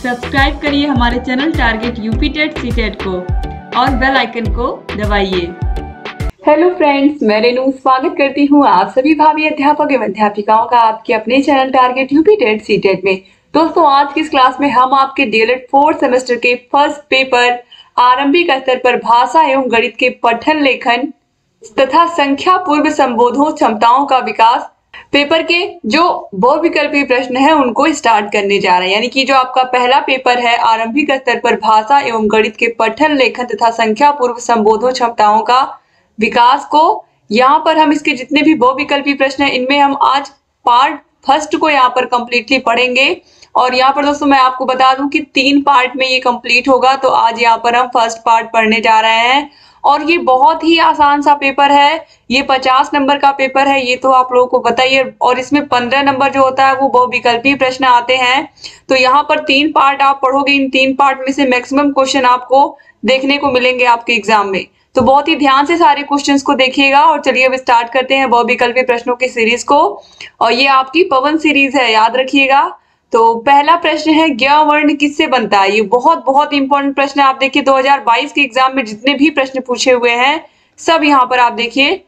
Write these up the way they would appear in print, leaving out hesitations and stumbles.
Subscribe करिए हमारे channel target UP TET CTET को और बेल आइकन को दबाइए। हेलो फ्रेंड्स, मैं रेनू स्वागत करती हूँ आप सभी भावी अध्यापक एवं अध्यापिकाओं का आपके अपने channel target UP TET CTET में। दोस्तों, आज की इस क्लास में हम आपके डीएलएड 4th सेमेस्टर के फर्स्ट पेपर आरंभिक स्तर पर भाषा एवं गणित के पठन लेखन तथा संख्या पूर्व संबोधन क्षमताओं का विकास पेपर के जो बहुविकल्पी प्रश्न है उनको स्टार्ट करने जा रहे हैं। यानी कि जो आपका पहला पेपर है आरंभिक स्तर पर भाषा एवं गणित के पठन लेखन तथा संख्या पूर्व संबोधन क्षमताओं का विकास को, यहाँ पर हम इसके जितने भी बहुविकल्पी प्रश्न हैं इनमें हम आज पार्ट फर्स्ट को यहाँ पर कंप्लीटली पढ़ेंगे। और यहाँ पर दोस्तों मैं आपको बता दूं कि 3 पार्ट में ये कंप्लीट होगा, तो आज यहाँ पर हम फर्स्ट पार्ट पढ़ने जा रहे हैं। और ये बहुत ही आसान सा पेपर है, ये 50 नंबर का पेपर है, ये तो आप लोगों को पता ही है। और इसमें 15 नंबर जो होता है वो बहुविकल्पी प्रश्न आते हैं। तो यहाँ पर 3 पार्ट आप पढ़ोगे, इन 3 पार्ट में से मैक्सिमम क्वेश्चन आपको देखने को मिलेंगे आपके एग्जाम में। तो बहुत ही ध्यान से सारे क्वेश्चंस को देखिएगा। और चलिए अब स्टार्ट करते हैं बहुविकल्पी प्रश्नों की सीरीज को। और ये आपकी पवन सीरीज है, याद रखिएगा। तो पहला प्रश्न है, ज्ञ वर्ण किससे बनता है? ये बहुत बहुत इंपॉर्टेंट प्रश्न है। आप देखिए 2022 के एग्जाम में जितने भी प्रश्न पूछे हुए हैं सब यहाँ पर आप देखिए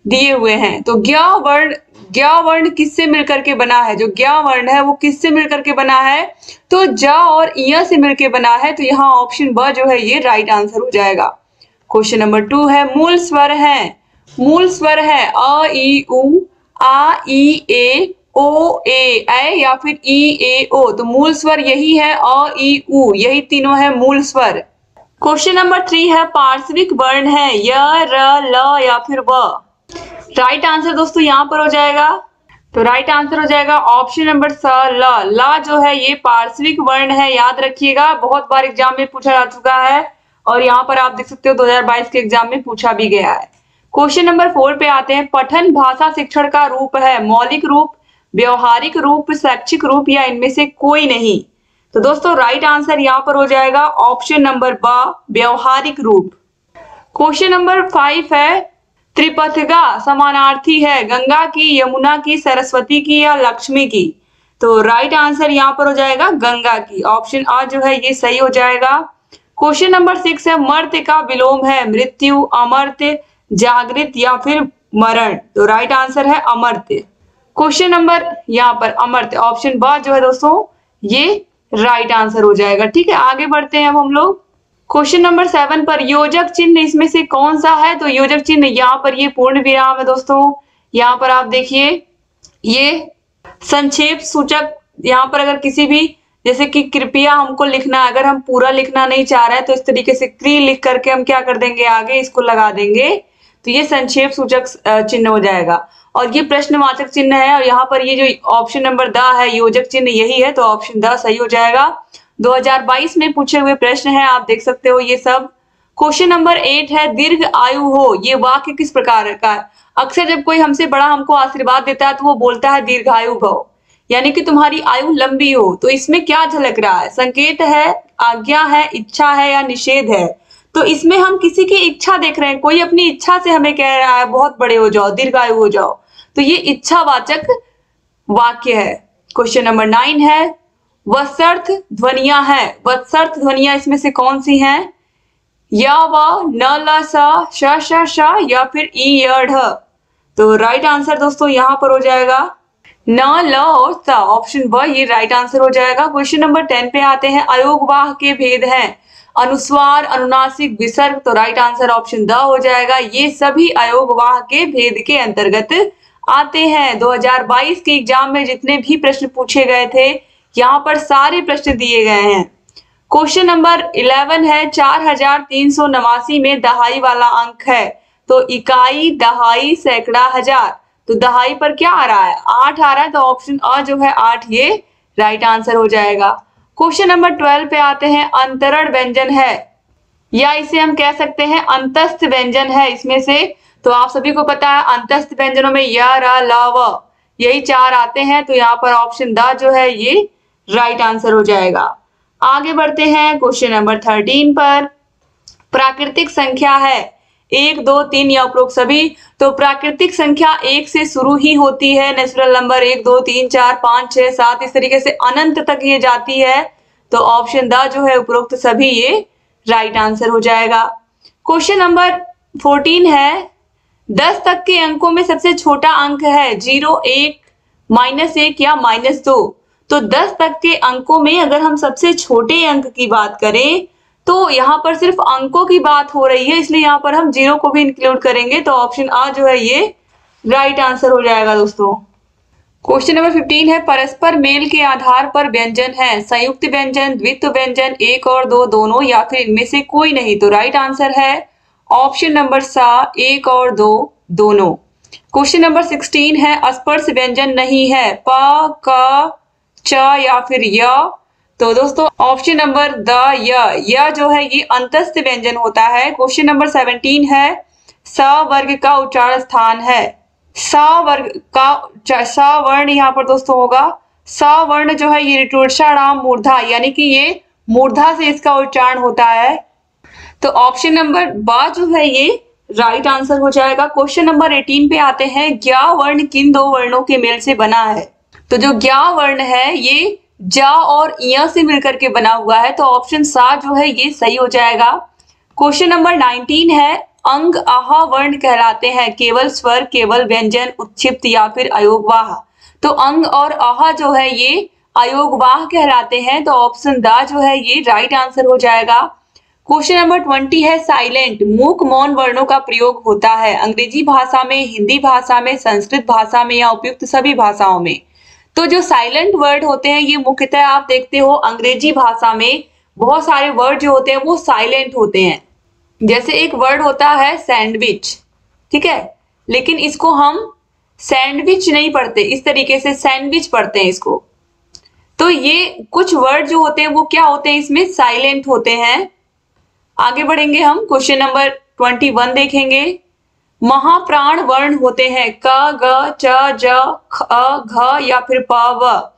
दिए हुए हैं। तो ज्ञ वर्ण किससे मिलकर के बना है? जो ज्ञ वर्ण है वो किससे मिलकर के बना है? तो ज और इ से मिलकर बना है। तो यहाँ ऑप्शन ब जो है ये राइट आंसर हो जाएगा। क्वेश्चन नंबर 2 है, मूल स्वर है अ ई उ, आ ई ए, ओ ए या फिर ई ए ओ। तो मूल स्वर यही है अ ई उ, यही तीनों है मूल स्वर। क्वेश्चन नंबर 3 है, पार्श्विक वर्ण है य र ल या फिर व। राइट आंसर दोस्तों यहाँ पर हो जाएगा, तो राइट आंसर हो जाएगा ऑप्शन नंबर स ल। ला जो है ये पार्श्विक वर्ण है, याद रखिएगा, बहुत बार एग्जाम में पूछा जा चुका है। और यहाँ पर आप देख सकते हो 2022 के एग्जाम में पूछा भी गया है। क्वेश्चन नंबर 4 पे आते हैं, पठन भाषा शिक्षण का रूप है मौलिक रूप, व्यवहारिक रूप, शैक्षिक रूप या इनमें से कोई नहीं। तो दोस्तों राइट आंसर यहाँ पर हो जाएगा ऑप्शन नंबर ब, व्यवहारिक रूप। क्वेश्चन नंबर 5 है, त्रिपथगा समानार्थी है गंगा की, यमुना की, सरस्वती की या लक्ष्मी की। तो राइट आंसर यहाँ पर हो जाएगा गंगा की, ऑप्शन आ जो है ये सही हो जाएगा। क्वेश्चन नंबर 6 है, मर्त्य का विलोम है मृत्यु, अमर्त्य, जागृत या फिर मरण। तो राइट आंसर है अमर्त्य। क्वेश्चन नंबर यहाँ पर अमर्त्य, ऑप्शन ब जो है दोस्तों ये राइट आंसर हो जाएगा। ठीक है, आगे बढ़ते हैं अब हम लोग। क्वेश्चन नंबर 7 पर, योजक चिन्ह इसमें से कौन सा है? तो योजक चिन्ह यहाँ पर ये पूर्ण विराम है दोस्तों। यहाँ पर आप देखिए ये संक्षेप सूचक, यहाँ पर अगर किसी भी जैसे कि कृपया हमको लिखना, अगर हम पूरा लिखना नहीं चाह रहे हैं तो इस तरीके से क्री लिख करके हम क्या कर देंगे, आगे इसको लगा देंगे। तो ये संक्षेप सूचक चिन्ह हो जाएगा। और ये प्रश्नवाचक चिन्ह है। और यहाँ पर ये जो ऑप्शन नंबर द है योजक चिन्ह यही है, तो ऑप्शन द सही हो जाएगा। 2022 में पूछे हुए प्रश्न है, आप देख सकते हो ये सब। क्वेश्चन नंबर 8 है, दीर्घ आयु हो ये वाक्य किस प्रकार का है? अक्सर जब कोई हमसे बड़ा हमको आशीर्वाद देता है तो वो बोलता है दीर्घायु भव, यानी कि तुम्हारी आयु लंबी हो। तो इसमें क्या झलक रहा है? संकेत है, आज्ञा है, इच्छा है या निषेध है? तो इसमें हम किसी की इच्छा देख रहे हैं, कोई अपनी इच्छा से हमें कह रहा है बहुत बड़े हो जाओ, दीर्घायु हो जाओ। तो ये इच्छावाचक वाक्य है। क्वेश्चन नंबर 9 है, वत्सर्थ ध्वनियां है, वत्सर्थ ध्वनियां इसमें से कौन सी हैं? या व, न ल स, श श श या फिर ई य ढ। तो राइट आंसर दोस्तों यहाँ पर हो जाएगा न, ल और स, ऑप्शन ब ये राइट आंसर हो जाएगा। क्वेश्चन नंबर 10 पे आते हैं, अयोगवाह के भेद हैं अनुस्वार, अनुनासिक, विसर्ग। तो राइट आंसर ऑप्शन द हो जाएगा। ये सभी अयोगवाह के भेद के अंतर्गत आते हैं। 2022 के एग्जाम में जितने भी प्रश्न पूछे गए थे यहाँ पर सारे प्रश्न दिए गए हैं। क्वेश्चन नंबर 11 है, 4389 में दहाई वाला अंक है। तो इकाई, दहाई, सैकड़ा, हजार। तो दहाई पर क्या आ रहा है? 8 आ रहा है, तो ऑप्शन अ जो है 8 ये राइट आंसर हो जाएगा। क्वेश्चन नंबर 12 पे आते हैं, अंतरण व्यंजन है या इसे हम कह सकते हैं अंतस्थ व्यंजन है इसमें से। तो आप सभी को पता है अंतस्थ व्यंजनों में य, र, ल, व यही 4 आते हैं। तो यहाँ पर ऑप्शन द जो है ये राइट आंसर हो जाएगा। आगे बढ़ते हैं क्वेश्चन नंबर 13 पर, प्राकृतिक संख्या है 1, 2, 3 या उपरोक्त सभी। तो प्राकृतिक संख्या 1 से शुरू ही होती है, नेचुरल नंबर 1, 2, 3, 4, 5, 6, 7 इस तरीके से अनंत तक ये जाती है। तो ऑप्शन द जो है उपरोक्त सभी ये राइट आंसर हो जाएगा। क्वेश्चन नंबर 14 है 10 तक के अंकों में सबसे छोटा अंक है 0, 1, -1 या -2। तो 10 तक के अंकों में अगर हम सबसे छोटे अंक की बात करें तो यहाँ पर सिर्फ अंकों की बात हो रही है, इसलिए यहाँ पर हम 0 को भी इंक्लूड करेंगे। तो ऑप्शन आ जो है ये राइट आंसर हो जाएगा दोस्तों। क्वेश्चन नंबर 15 है परस्पर मेल के आधार पर व्यंजन है संयुक्त व्यंजन, द्वित्व व्यंजन, 1 और 2 दोनों या फिर इनमें से कोई नहीं। तो राइट आंसर है ऑप्शन नंबर सा 1 और 2 दोनों। क्वेश्चन नंबर 16 है अस्पर्श व्यंजन नहीं है प, क, च या फिर य। तो दोस्तों ऑप्शन नंबर द य जो है ये अंतस्थ व्यंजन होता है। क्वेश्चन नंबर 17 है स वर्ग का उच्चारण स्थान है। स वर्ग का स वर्ण यहाँ पर दोस्तों होगा। स वर्ण जो है ये ऋटूर्षाणाम मूर्धा यानी कि ये मूर्धा से इसका उच्चारण होता है। तो ऑप्शन नंबर ब जो है ये राइट आंसर हो जाएगा। क्वेश्चन नंबर 18 पे आते हैं ज्ञ वर्ण किन दो वर्णों के मेल से बना है। तो जो ज्ञ वर्ण है ये ज और य से मिलकर के बना हुआ है। तो ऑप्शन सा जो है ये सही हो जाएगा। क्वेश्चन नंबर 19 है अंग आह वर्ण कहलाते हैं केवल स्वर, केवल व्यंजन, उत्क्षिप्त या फिर अयोगवाह। तो अंग और आह जो है ये अयोगवाह कहलाते हैं। तो ऑप्शन द जो है ये राइट आंसर हो जाएगा। क्वेश्चन नंबर 20 है साइलेंट मूक मौन वर्णों का प्रयोग होता है अंग्रेजी भाषा में, हिंदी भाषा में, संस्कृत भाषा में या उपयुक्त सभी भाषाओं में। तो जो साइलेंट वर्ड होते हैं ये मुख्यतः आप देखते हो अंग्रेजी भाषा में बहुत सारे वर्ड जो होते हैं वो साइलेंट होते हैं। जैसे एक वर्ड होता है सैंडविच, ठीक है, लेकिन इसको हम सैंडविच नहीं पढ़ते, इस तरीके से सैंडविच पढ़ते हैं इसको। तो ये कुछ वर्ड जो होते हैं वो क्या होते हैं, इसमें साइलेंट होते हैं। आगे बढ़ेंगे हम क्वेश्चन नंबर 21 देखेंगे। महाप्राण वर्ण होते हैं क, ग, च, ज, ख, घ या फिर प, व।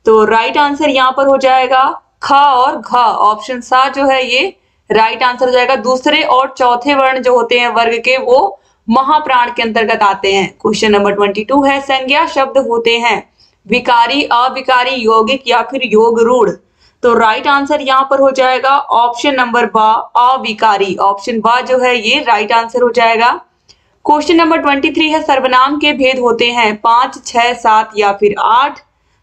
तो राइट आंसर यहाँ पर हो जाएगा ख और घ। ऑप्शन सा जो है ये राइट आंसर हो जाएगा। दूसरे और चौथे वर्ण जो होते हैं वर्ग के वो महाप्राण के अंतर्गत आते हैं। क्वेश्चन नंबर 22 है संज्ञा शब्द होते हैं विकारी, अविकारी, यौगिक या फिर योग रूढ़। तो राइट आंसर यहाँ पर हो जाएगा ऑप्शन नंबर ब अविकारी। ऑप्शन ब जो है ये राइट आंसर हो जाएगा। क्वेश्चन नंबर 23 है सर्वनाम के भेद होते हैं 5, 6, 7 या फिर 8।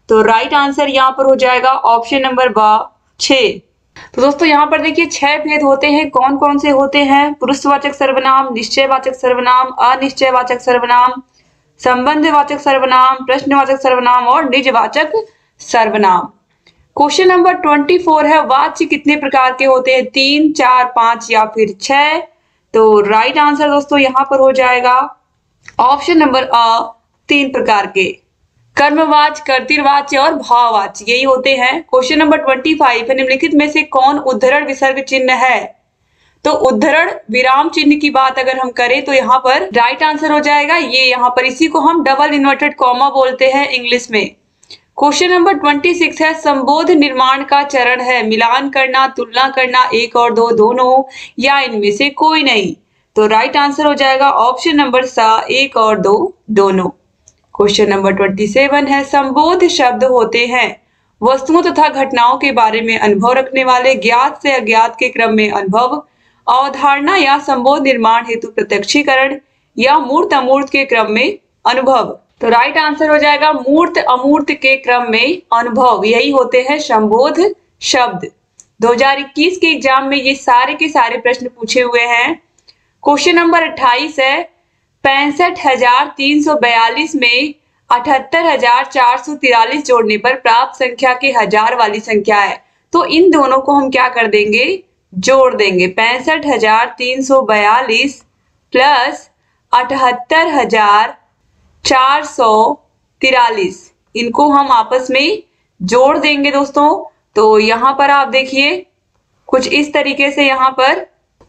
तो राइट आंसर यहाँ पर हो जाएगा ऑप्शन नंबर ब 6। तो दोस्तों यहाँ पर देखिए 6 भेद होते हैं। कौन कौन से होते हैं? पुरुषवाचक सर्वनाम, निश्चयवाचक सर्वनाम, अनिश्चयवाचक सर्वनाम, संबंधवाचक सर्वनाम, प्रश्नवाचक सर्वनाम और निजवाचक सर्वनाम। क्वेश्चन नंबर 24 है वाच्य कितने प्रकार के होते हैं 3, 4, 5 या फिर 6। तो राइट आंसर दोस्तों यहाँ पर हो जाएगा ऑप्शन नंबर अ 3 प्रकार के। कर्मवाच्य, कर्तृवाच्य और भाववाच्य यही होते हैं। क्वेश्चन नंबर 25 है निम्नलिखित में से कौन उद्धरण विसर्ग चिन्ह है। तो उद्धरण विराम चिन्ह की बात अगर हम करें तो यहाँ पर राइट आंसर हो जाएगा ये, यहाँ पर इसी को हम डबल इन्वर्टेड कॉमा बोलते हैं इंग्लिश में। क्वेश्चन नंबर 26 है संबोध निर्माण का चरण है मिलान करना, तुलना करना, 1 और 2 दोनों या इनमें से कोई नहीं। तो राइट आंसर हो जाएगा ऑप्शन नंबर सा 1 और 2 दोनों। क्वेश्चन नंबर 27 है संबोध शब्द होते हैं वस्तुओं तथा घटनाओं के बारे में अनुभव रखने वाले, ज्ञात से अज्ञात के क्रम में अनुभव, अवधारणा या संबोध निर्माण हेतु प्रत्यक्षीकरण या मूर्त अमूर्त के क्रम में अनुभव। तो राइट आंसर हो जाएगा मूर्त अमूर्त के क्रम में अनुभव, यही होते हैं संबोध शब्द। 2021 के एग्जाम में ये सारे के सारे प्रश्न पूछे हुए हैं। क्वेश्चन नंबर 28 है 65,342 में 78,443 जोड़ने पर प्राप्त संख्या के हजार वाली संख्या है। तो इन दोनों को हम क्या कर देंगे, जोड़ देंगे। 65,342 प्लस 78,443 इनको हम आपस में जोड़ देंगे दोस्तों। तो यहाँ पर आप देखिए कुछ इस तरीके से यहाँ पर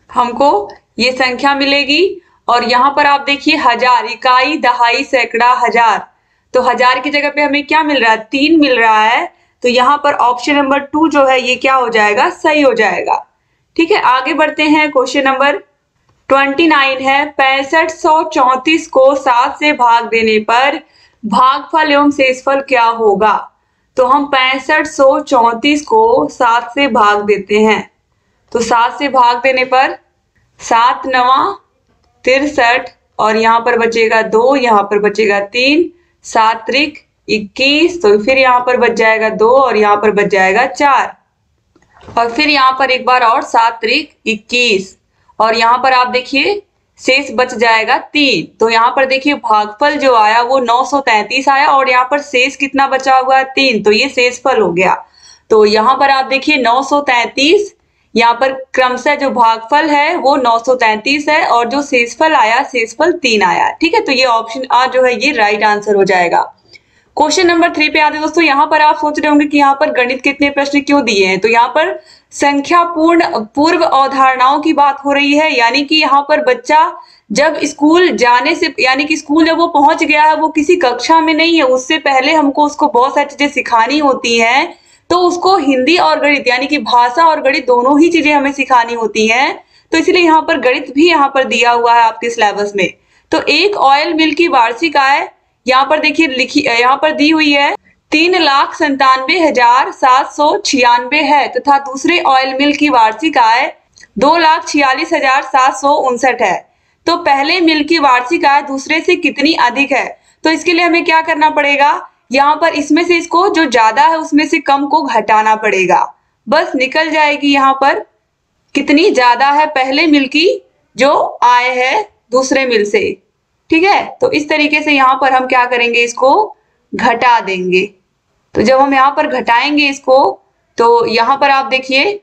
हमको ये संख्या मिलेगी और यहाँ पर आप देखिए हजार, इकाई, दहाई, सैकड़ा, हजार। तो हजार की जगह पे हमें क्या मिल रहा है 3 मिल रहा है। तो यहाँ पर ऑप्शन नंबर 2 जो है ये क्या हो जाएगा, सही हो जाएगा। ठीक है, आगे बढ़ते हैं। क्वेश्चन नंबर 29 है 6534 को 7 से भाग देने पर भागफल एवं शेषफल क्या होगा। तो तो हम 6534 को 7 से भाग देते हैं। तो 7 से भाग देने पर 7 9 63 और यहाँ पर बचेगा 2, यहाँ पर बचेगा 3, 7 त्रिक 21, तो फिर यहाँ पर बच जाएगा 2 और यहाँ पर बच जाएगा 4 और फिर यहाँ पर एक बार और 7 त्रिक 21 और यहाँ पर आप देखिए शेष बच जाएगा 3। तो यहाँ पर देखिए भागफल जो आया वो 933 आया और यहाँ पर शेष कितना बचा हुआ है 3, तो ये शेषफल हो गया। तो यहाँ पर आप देखिए 933, यहाँ पर क्रमशः जो भागफल है वो 933 है और जो शेषफल आया शेषफल 3 आया। ठीक है, तो ये ऑप्शन आ जो है ये राइट आंसर हो जाएगा। क्वेश्चन नंबर 3 पे आते हैं दोस्तों। यहाँ पर आप सोच रहे होंगे कि यहाँ पर गणित के इतने प्रश्न क्यों दिए हैं, तो यहाँ पर संख्या पूर्व अवधारणाओं की बात हो रही है, यानी कि यहाँ पर बच्चा जब स्कूल जाने से, यानी कि स्कूल जब वो पहुंच गया है, वो किसी कक्षा में नहीं है, उससे पहले हमको उसको बहुत सारी चीजें सिखानी होती हैं। तो उसको हिंदी और गणित यानी कि भाषा और गणित दोनों ही चीजें हमें सिखानी होती हैं, तो इसलिए यहाँ पर गणित भी यहाँ पर दिया हुआ है आपके सिलेबस में। तो एक ऑयल मिल की वार्षिक आय यहाँ पर देखिए लिखी, यहाँ पर दी हुई है 3,97,796 है तथा दूसरे ऑयल मिल की वार्षिक आय 2,46,759 है। तो पहले मिल की वार्षिक आय दूसरे से कितनी अधिक है? तो इसके लिए हमें क्या करना पड़ेगा, यहाँ पर इसमें से इसको जो ज्यादा है उसमें से कम को घटाना पड़ेगा, बस निकल जाएगी यहाँ पर कितनी ज्यादा है पहले मिल की जो आय है दूसरे मिल से। ठीक है, तो इस तरीके से यहाँ पर हम क्या करेंगे, इसको घटा देंगे। तो जब हम यहाँ पर घटाएंगे इसको, तो यहाँ पर आप देखिए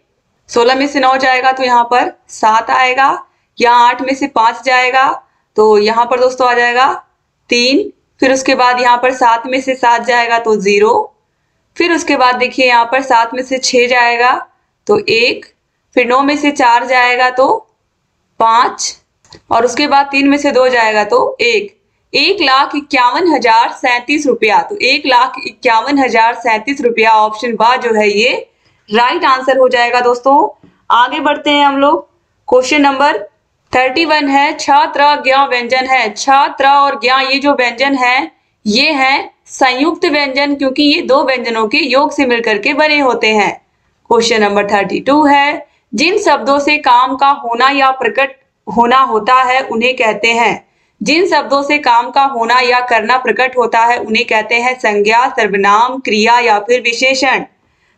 16 में से 9 जाएगा तो यहाँ पर 7 आएगा, यहाँ 8 में से 5 जाएगा तो यहाँ पर दोस्तों आ जाएगा 3, फिर उसके बाद यहाँ पर 7 में से 7 जाएगा तो 0, फिर उसके बाद देखिए यहाँ पर 7 में से 6 जाएगा तो 1, फिर 9 में से 4 जाएगा तो 5 और उसके बाद 3 में से 2 जाएगा तो 1। 1,51,037 रुपया, तो 1,51,037 रुपया ऑप्शन बा जो है ये राइट आंसर हो जाएगा। दोस्तों आगे बढ़ते हैं हम लोग। क्वेश्चन नंबर 31 है, छात्र ज्ञ व्यंजन है। छात्र और ज्ञ ये जो व्यंजन है ये है संयुक्त व्यंजन, क्योंकि ये दो व्यंजनों के योग से मिलकर के बने होते हैं। क्वेश्चन नंबर 32 है, जिन शब्दों से काम का होना या प्रकट होना होता है उन्हें कहते हैं। जिन शब्दों से काम का होना या करना प्रकट होता है उन्हें कहते हैं संज्ञा, सर्वनाम, क्रिया या फिर विशेषण।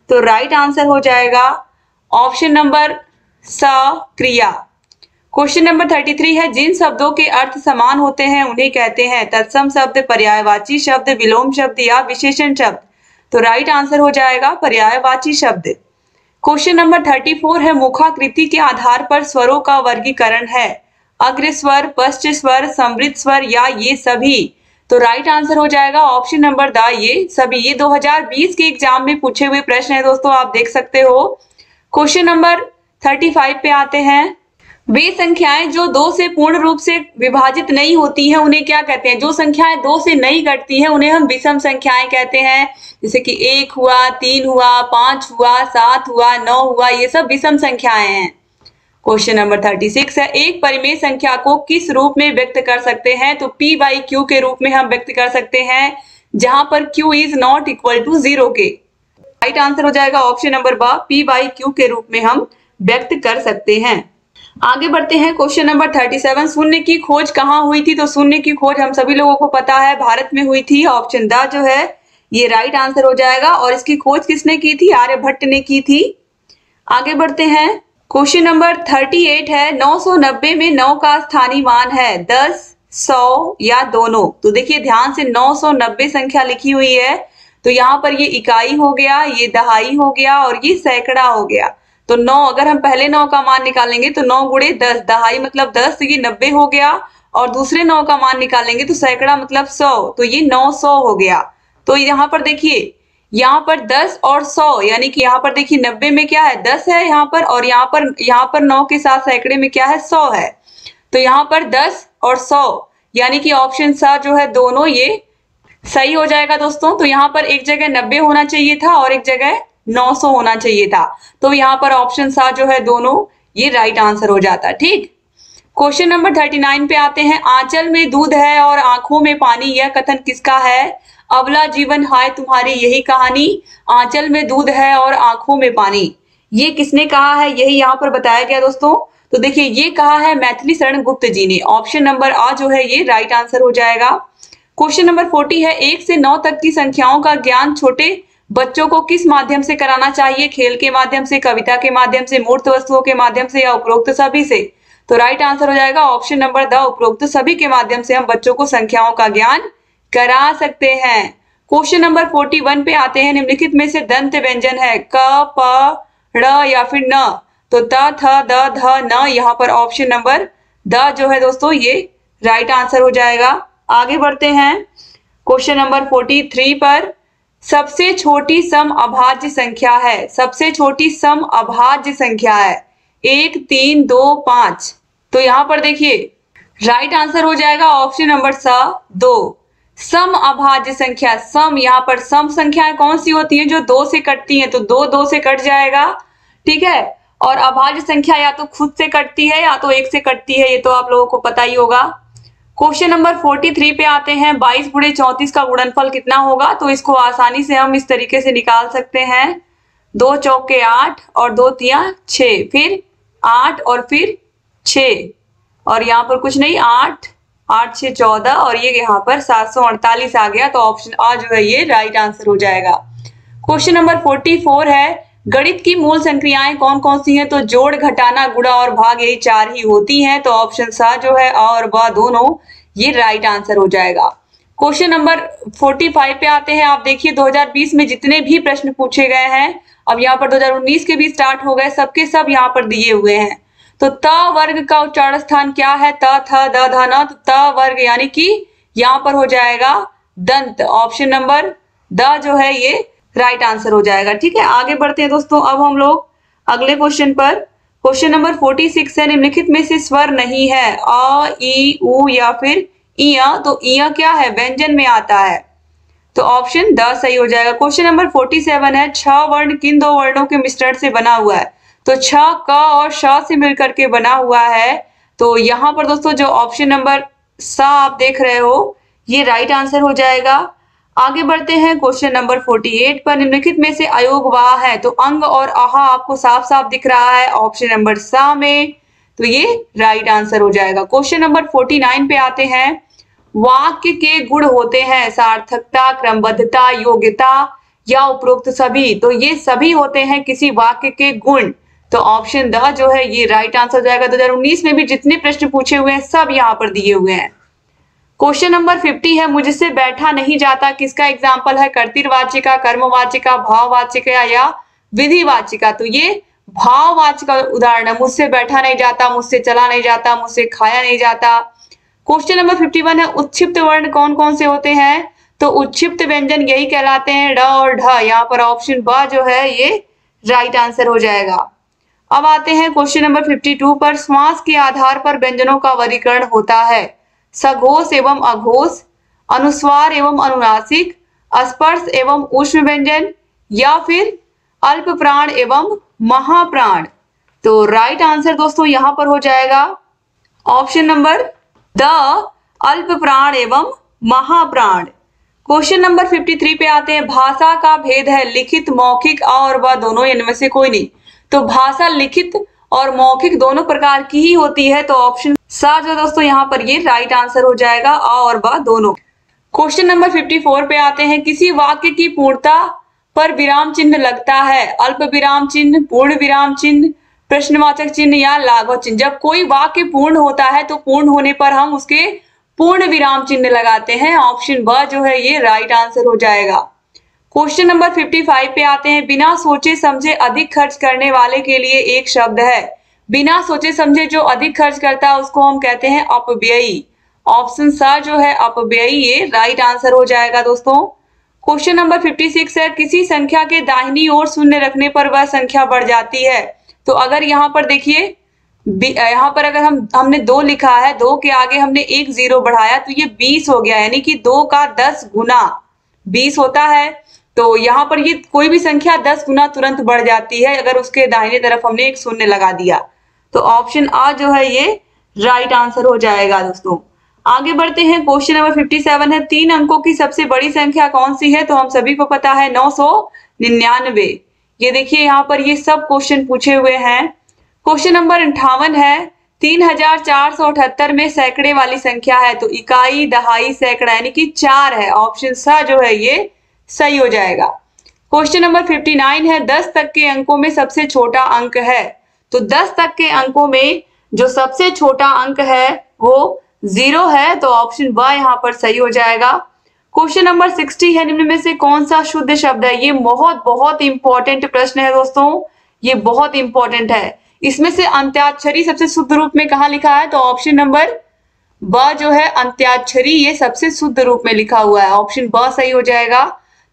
तो राइट आंसर हो जाएगा ऑप्शन नंबर स, क्रिया। क्वेश्चन नंबर 33 है, जिन शब्दों के अर्थ समान होते हैं उन्हें कहते हैं तत्सम शब्द, पर्यायवाची शब्द, विलोम शब्द या विशेषण शब्द। तो राइट आंसर हो जाएगा पर्यायवाची शब्द। क्वेश्चन नंबर 34 है, मुखाकृति के आधार पर स्वरों का वर्गीकरण है अग्र स्वर, पश्च स्वर, समृद्ध स्वर या ये सभी। तो राइट आंसर हो जाएगा ऑप्शन नंबर द, ये सभी। ये 2020 के एग्जाम में पूछे हुए प्रश्न है दोस्तों, आप देख सकते हो। क्वेश्चन नंबर 35 पे आते हैं, वे संख्याएं जो 2 से पूर्ण रूप से विभाजित नहीं होती हैं उन्हें क्या कहते हैं? जो संख्याएं 2 से नहीं घटती हैं उन्हें हम विषम संख्याएं कहते हैं, जैसे कि 1 हुआ, 3 हुआ, 5 हुआ, 7 हुआ, 9 हुआ, ये सब विषम संख्याएं हैं। क्वेश्चन नंबर 36 है, एक परिमेय संख्या को किस रूप में व्यक्त कर सकते हैं? तो p बाई क्यू के रूप में हम व्यक्त कर सकते हैं, जहां पर q is not equal to 0 के। राइट आंसर हो जाएगा ऑप्शन नंबर ब, p बाई क्यू के रूप में हम व्यक्त कर सकते हैं। आगे बढ़ते हैं। क्वेश्चन नंबर 37, शून्य की खोज कहाँ हुई थी? तो शून्य की खोज हम सभी लोगों को पता है भारत में हुई थी। ऑप्शन द जो है ये राइट आंसर हो जाएगा। और इसकी खोज किसने की थी? आर्यभट्ट ने की थी। आगे बढ़ते हैं। क्वेश्चन नंबर 38 है, 990 में 9 का स्थानीय मान है 10, 100 या दोनों। तो देखिए ध्यान से 990 संख्या लिखी हुई है, तो यहाँ पर ये इकाई हो गया, ये दहाई हो गया और ये सैकड़ा हो गया। तो 9 अगर हम पहले 9 का मान निकालेंगे तो 9 गुणे 10, दहाई मतलब 10, तो ये 90 हो गया। और दूसरे 9 का मान निकालेंगे तो सैकड़ा मतलब 100, तो ये 900 हो गया। तो यहाँ पर देखिए, यहाँ पर 10 और 100, यानी कि यहाँ पर देखिए 90 में क्या है 10 है यहाँ पर, और यहाँ पर 9 के साथ सैकड़े में क्या है 100 है। तो यहाँ पर 10 और 100 यानी कि ऑप्शन सा जो है दोनों ये सही हो जाएगा दोस्तों। तो यहाँ पर एक जगह 90 होना चाहिए था और एक जगह 900 होना चाहिए था, तो यहाँ पर ऑप्शन सा जो है दोनों ये राइट आंसर हो जाता। ठीक। क्वेश्चन नंबर 39 पे आते हैं। आंचल में दूध है और आंखों में पानी, यह कथन किसका है? अबला जीवन हाय तुम्हारी यही कहानी, आंचल में दूध है और आंखों में पानी। ये किसने कहा है, यही यहाँ पर बताया गया दोस्तों। तो देखिए ये कहा है मैथिली शरण गुप्त जी ने। ऑप्शन नंबर आ जो है ये राइट आंसर हो जाएगा। क्वेश्चन नंबर 40 है 1 से 9 तक की संख्याओं का ज्ञान छोटे बच्चों को किस माध्यम से कराना चाहिए? खेल के माध्यम से, कविता के माध्यम से, मूर्त वस्तुओं के माध्यम से या उपरोक्त सभी से? तो राइट आंसर हो जाएगा ऑप्शन नंबर द, उपरोक्त सभी के माध्यम से हम बच्चों को संख्याओं का ज्ञान करा सकते हैं। क्वेश्चन नंबर 41 पे आते हैं। निम्नलिखित में से दंत व्यंजन है क, प, ड़ या फिर न? तो त, थ, द, ध, न। यहाँ पर ऑप्शन नंबर द जो है दोस्तों ये राइट आंसर हो जाएगा। आगे बढ़ते हैं क्वेश्चन नंबर 43 पर। सबसे छोटी सम अभाज्य संख्या है, सबसे छोटी सम अभाज्य संख्या है 1, 3, 2, 5। तो यहाँ पर देखिए राइट आंसर हो जाएगा ऑप्शन नंबर स, 2। सम अभाज्य संख्या, सम, यहाँ पर सम संख्याएं कौन सी होती हैं? जो 2 से कटती हैं, तो 2 2 से कट जाएगा, ठीक है। और अभाज्य संख्या या तो खुद से कटती है या तो 1 से कटती है, ये तो आप लोगों को पता ही होगा। क्वेश्चन नंबर 43 पे आते हैं। 22 × 34 का गुणनफल कितना होगा? तो इसको आसानी से हम इस तरीके से निकाल सकते हैं। 2 चौके 8 और 2 तिया 6, फिर 8 और फिर 6, और यहाँ पर कुछ नहीं, 8 8 6 14, और ये यहाँ पर 748 आ गया। तो ऑप्शन आ जो है ये राइट आंसर हो जाएगा। क्वेश्चन नंबर 44 है गणित की मूल संक्रियाएं कौन कौन सी हैं? तो जोड़, घटाना, गुणा और भाग, यही 4 ही होती हैं। तो ऑप्शन सा जो है आ और बा दोनों ये राइट आंसर हो जाएगा। क्वेश्चन नंबर 45 पे आते हैं। आप देखिए 2020 में जितने भी प्रश्न पूछे गए हैं, अब यहाँ पर 2019 के भी स्टार्ट हो गए, सबके सब यहाँ पर दिए हुए हैं। तो त वर्ग का उच्चारण स्थान क्या है? त, थ, द, ध, न। तो त वर्ग यानी कि यहाँ पर हो जाएगा दंत। ऑप्शन नंबर द जो है ये राइट आंसर हो जाएगा, ठीक है। आगे बढ़ते हैं दोस्तों, अब हम लोग अगले क्वेश्चन पर। क्वेश्चन नंबर 46 है। निम्नलिखित में से स्वर नहीं है अ, ई, उ या फिर इया। तो इया क्या है? व्यंजन में आता है, तो ऑप्शन द सही हो जाएगा। क्वेश्चन नंबर 47 है। 6 वर्ण किन 2 वर्णों के मिश्रण से बना हुआ है? तो 6 क और श से मिलकर के बना हुआ है। तो यहाँ पर दोस्तों जो ऑप्शन नंबर सा आप देख रहे हो ये राइट आंसर हो जाएगा। आगे बढ़ते हैं क्वेश्चन नंबर 48 पर। निम्नलिखित में से अयोग वाह है? तो अंग और आहा आपको साफ साफ दिख रहा है ऑप्शन नंबर सा में, तो ये राइट आंसर हो जाएगा। क्वेश्चन नंबर 49 पे आते हैं। वाक्य के गुण होते हैं सार्थकता, क्रमबद्धता, योग्यता या उपरोक्त सभी। तो ये सभी होते हैं किसी वाक्य के गुण। तो ऑप्शन द जो है ये राइट आंसर हो जाएगा। 2019 में भी जितने प्रश्न पूछे हुए हैं सब यहाँ पर दिए हुए हैं। क्वेश्चन नंबर 50 है। मुझसे बैठा नहीं जाता किसका एग्जाम्पल है? कर्तृवाचिका, कर्मवाचिका, भाववाचिका या विधिवाचिका। तो ये भाववाचिका उदाहरण है। मुझसे बैठा नहीं जाता, मुझसे चला नहीं जाता, मुझसे खाया नहीं जाता। क्वेश्चन नंबर 51 है। उत्क्षिप्त वर्ण कौन कौन से होते हैं? तो उत्क्षिप्त व्यंजन यही कहलाते हैं ड और ढ। यहाँ पर ऑप्शन ब जो है ये राइट आंसर हो जाएगा। अब आते हैं क्वेश्चन नंबर 52 पर। श्वास के आधार पर व्यंजनों का वर्गीकरण होता है सघोष एवं अघोष, अनुस्वार एवं अनुनासिक, स्पर्श एवं ऊष्म व्यंजन या फिर अल्प प्राण एवं महाप्राण। तो राइट आंसर दोस्तों यहाँ पर हो जाएगा ऑप्शन नंबर द, अल्प प्राण एवं महाप्राण। क्वेश्चन नंबर 53 पे आते हैं। भाषा का भेद है लिखित, मौखिक, अ और ब दोनों, इनमें से कोई नहीं। तो भाषा लिखित और मौखिक दोनों प्रकार की ही होती है। तो ऑप्शन सा जो दोस्तों यहाँ पर ये राइट आंसर हो जाएगा, अ और ब दोनों। क्वेश्चन नंबर 54 पे आते हैं। किसी वाक्य की पूर्णता पर विराम चिन्ह लगता है अल्प विराम चिन्ह, पूर्ण विराम चिन्ह, प्रश्नवाचक चिन्ह या लाघव चिन्ह। जब कोई वाक्य पूर्ण होता है तो पूर्ण होने पर हम उसके पूर्ण विराम चिन्ह लगाते हैं। ऑप्शन ब जो है ये राइट आंसर हो जाएगा। क्वेश्चन नंबर 55 पे आते हैं। बिना सोचे समझे अधिक खर्च करने वाले के लिए एक शब्द है। बिना सोचे समझे जो अधिक खर्च करता है उसको हम कहते हैं अपव्ययी। ऑप्शन सा जो है अपव्ययी ये राइट आंसर हो जाएगा दोस्तों। क्वेश्चन नंबर 56 है। किसी संख्या के दाहिनी ओर शून्य रखने पर वह संख्या बढ़ जाती है। तो अगर यहाँ पर देखिए, यहाँ पर अगर हमने 2 लिखा है, 2 के आगे हमने 1 0 बढ़ाया तो ये 20 हो गया, यानी कि 2 का 10 गुना 20 होता है। तो यहाँ पर ये कोई भी संख्या 10 गुना तुरंत बढ़ जाती है अगर उसके दाहिने तरफ हमने एक शून्य लगा दिया। तो ऑप्शन आ जो है ये राइट आंसर हो जाएगा दोस्तों। आगे बढ़ते हैं, क्वेश्चन नंबर 57 है, 3 अंकों की सबसे बड़ी संख्या कौन सी है? तो हम सभी को पता है 999। ये देखिए यहाँ पर ये सब क्वेश्चन पूछे हुए हैं। क्वेश्चन नंबर 58 है, 3478 में सैकड़े वाली संख्या है, तो इकाई, दहाई, सैकड़ा यानी कि 4 है। ऑप्शन सा जो है ये सही हो जाएगा। क्वेश्चन नंबर 59 है, 10 तक के अंकों में सबसे छोटा अंक है, तो 10 तक के अंकों में जो सबसे छोटा अंक है वो 0 है, तो ऑप्शन ब यहाँ पर सही हो जाएगा। क्वेश्चन नंबर 60 है, निम्न में से कौन सा शुद्ध शब्द है? ये बहुत बहुत इंपॉर्टेंट प्रश्न है दोस्तों, ये बहुत इंपॉर्टेंट है। इसमें से अंत्याक्षरी सबसे शुद्ध रूप में कहाँ लिखा है? तो ऑप्शन नंबर ब जो है अंत्याक्षरी, ये सबसे शुद्ध रूप में लिखा हुआ है। ऑप्शन ब सही हो जाएगा।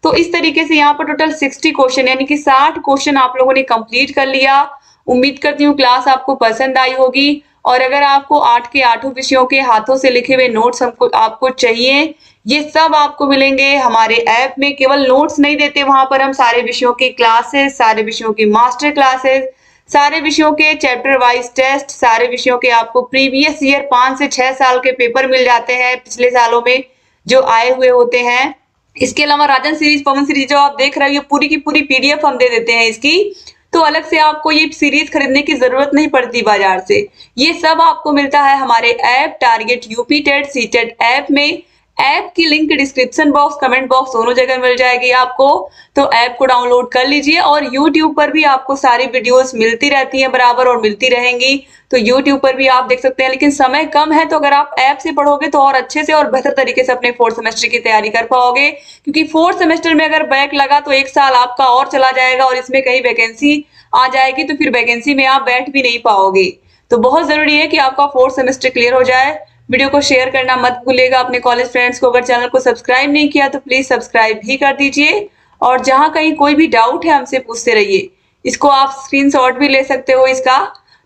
तो इस तरीके से यहाँ पर टोटल 60 क्वेश्चन यानी कि 60 क्वेश्चन आप लोगों ने कंप्लीट कर लिया। उम्मीद करती हूँ क्लास आपको पसंद आई होगी, और अगर आपको 8 के 8 विषयों के हाथों से लिखे हुए नोट्स आपको चाहिए, ये सब आपको मिलेंगे हमारे ऐप में। केवल नोट्स नहीं देते, वहां पर हम सारे विषयों की क्लासेस, सारे विषयों की मास्टर क्लासेस, सारे विषयों के चैप्टर वाइज टेस्ट, सारे विषयों के आपको प्रीवियस ईयर 5 से 6 साल के पेपर मिल जाते हैं, पिछले सालों में जो आए हुए होते हैं। इसके अलावा राजन सीरीज, पवन सीरीज जो आप देख रहे हो, ये पूरी की पूरी पीडीएफ हम दे देते हैं इसकी, तो अलग से आपको ये सीरीज खरीदने की जरूरत नहीं पड़ती बाजार से। ये सब आपको मिलता है हमारे app target UP TET CTET app में। ऐप की link description box, comment box दोनों जगह मिल जाएगी आपको, तो ऐप को डाउनलोड कर लीजिए। और YouTube पर भी आपको सारी वीडियोस मिलती रहती हैं बराबर, और मिलती रहेंगी, तो YouTube पर भी आप देख सकते हैं। लेकिन समय कम है, तो अगर आप ऐप से पढ़ोगे तो और अच्छे से और बेहतर तरीके से अपने 4th सेमेस्टर की तैयारी कर पाओगे, क्योंकि 4th सेमेस्टर में अगर बैक लगा तो 1 साल आपका और चला जाएगा, और इसमें कहीं वैकेंसी आ जाएगी तो फिर वैकेंसी में आप बैठ भी नहीं पाओगे। तो बहुत जरूरी है कि आपका 4th सेमेस्टर क्लियर हो जाए। वीडियो को शेयर करना मत भूलिएगा अपने कॉलेज फ्रेंड्स को। अगर चैनल को सब्सक्राइब नहीं किया तो प्लीज सब्सक्राइब भी कर दीजिए, और जहां कहीं कोई भी डाउट है हमसे पूछते रहिए। इसको आप स्क्रीनशॉट भी ले सकते हो इसका।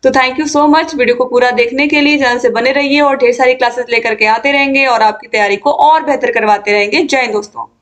तो thank you so much video को पूरा देखने के लिए। चैनल से बने रहिए, और ढेर सारी क्लासेस लेकर के आते रहेंगे और आपकी तैयारी को और बेहतर करवाते रहेंगे। जय हिंद दोस्तों।